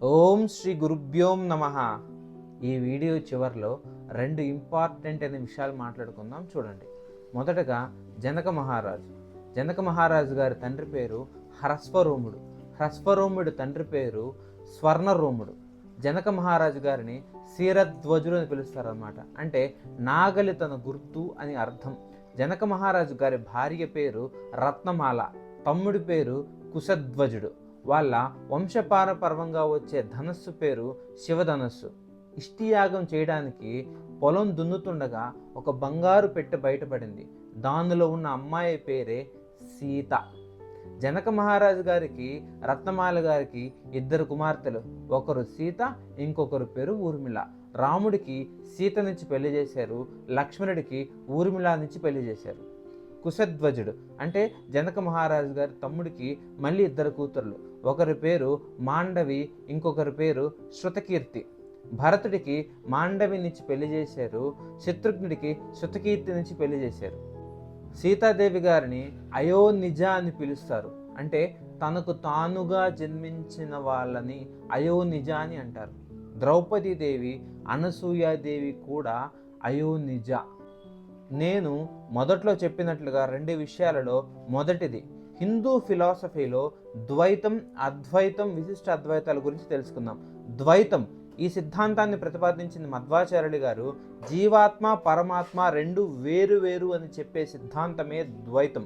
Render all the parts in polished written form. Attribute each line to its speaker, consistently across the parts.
Speaker 1: ఓం శ్రీ గురుభ్యోం నమః. ఈ వీడియో చివరిలో రెండు ఇంపార్టెంట్ అయిన విషయాలు మాట్లాడుకుందాం, చూడండి. మొదటగా జనక మహారాజు గారి తండ్రి పేరు హ్రస్వరోముడు. హ్రస్వరోముడి తండ్రి పేరు స్వర్ణరోముడు. జనక మహారాజు గారిని క్షీరధ్వజుడు అని పిలుస్తారన్నమాట. అంటే నాగలి తన గుర్తు అని అర్థం. జనక మహారాజు గారి భార్య పేరు రత్నమాల, తమ్ముడి పేరు కుశధ్వజుడు. వాళ్ళ వంశపారపర్వంగా వచ్చే ధనస్సు పేరు శివధనస్సు. ఇష్టియాగం చేయడానికి పొలం దున్నుతుండగా ఒక బంగారు పెట్టె బయటపడింది. దానిలో ఉన్న అమ్మాయి పేరే సీత. జనక మహారాజు గారికి రత్నమాల గారికి ఇద్దరు కుమార్తెలు. ఒకరు సీత, ఇంకొకరు పేరు ఊర్మిళ. రాముడికి సీతనిచ్చి పెళ్లి చేశారు, లక్ష్మణుడికి ఊర్మిళ నుంచి పెళ్లి చేశారు. కుశధ్వజుడు అంటే జనక మహారాజు గారి తమ్ముడికి మళ్ళీ ఇద్దరు కూతుర్లు. ఒకరి పేరు మాండవి, ఇంకొకరి పేరు శృతకీర్తి. భరతుడికి మాండవినిచ్చి పెళ్లి చేశారు, శత్రుఘ్నుడికి శృతకీర్తి నుంచి పెళ్లి చేశారు. సీతాదేవి గారిని అయోనిజ అని పిలుస్తారు. అంటే తనకు తానుగా జన్మించిన వాళ్ళని అయోనిజ అని అంటారు. ద్రౌపదీదేవి, అనసూయాదేవి కూడా అయోనిజ. నేను మొదట్లో చెప్పినట్లుగా రెండు విషయాలలో మొదటిది, హిందూ ఫిలాసఫీలో ద్వైతం, అద్వైతం, విశిష్ట అద్వైతాల గురించి తెలుసుకుందాం. ద్వైతం ఈ సిద్ధాంతాన్ని ప్రతిపాదించింది మధ్వాచార్యులు గారు. జీవాత్మ పరమాత్మ రెండు వేరు వేరు అని చెప్పే సిద్ధాంతమే ద్వైతం.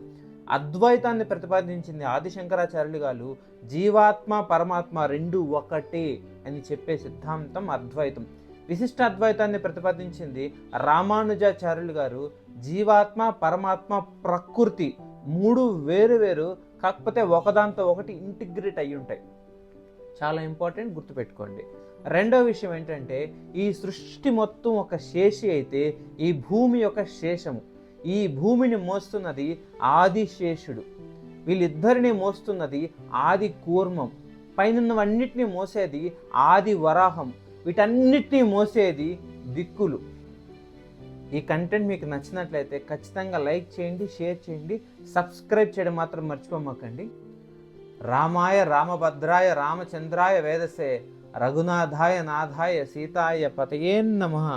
Speaker 1: అద్వైతాన్ని ప్రతిపాదించింది ఆదిశంకరాచార్యులు గారు. జీవాత్మ పరమాత్మ రెండు ఒకటే అని చెప్పే సిద్ధాంతం అద్వైతం. విశిష్ట అద్వైతాన్ని ప్రతిపాదించింది రామానుజాచార్యులు గారు. జీవాత్మ పరమాత్మ ప్రకృతి మూడు వేరు వేరు, కాకపోతే ఒకదాంతో ఒకటి ఇంటిగ్రేట్ అయ్యి ఉంటాయి. చాలా ఇంపార్టెంట్, గుర్తుపెట్టుకోండి. రెండో విషయం ఏంటంటే, ఈ సృష్టి మొత్తం ఒక శేషి అయితే ఈ భూమి యొక్క శేషము. ఈ భూమిని మోస్తున్నది ఆదిశేషుడు, వీళ్ళిద్దరిని మోస్తున్నది ఆది కూర్మం, పైనవన్నిటినీ మోసేది ఆది వరాహం, వీటన్నిటినీ మోసేది దిక్కులు. ఈ కంటెంట్ మీకు నచ్చినట్లయితే ఖచ్చితంగా లైక్ చేయండి, షేర్ చేయండి, సబ్స్క్రైబ్ చేయడం మాత్రం మర్చిపోమాకండి. రామాయ రామభద్రాయ రామచంద్రాయ వేదసే రఘునాథాయ నాథాయ సీతాయ పతయే నమః.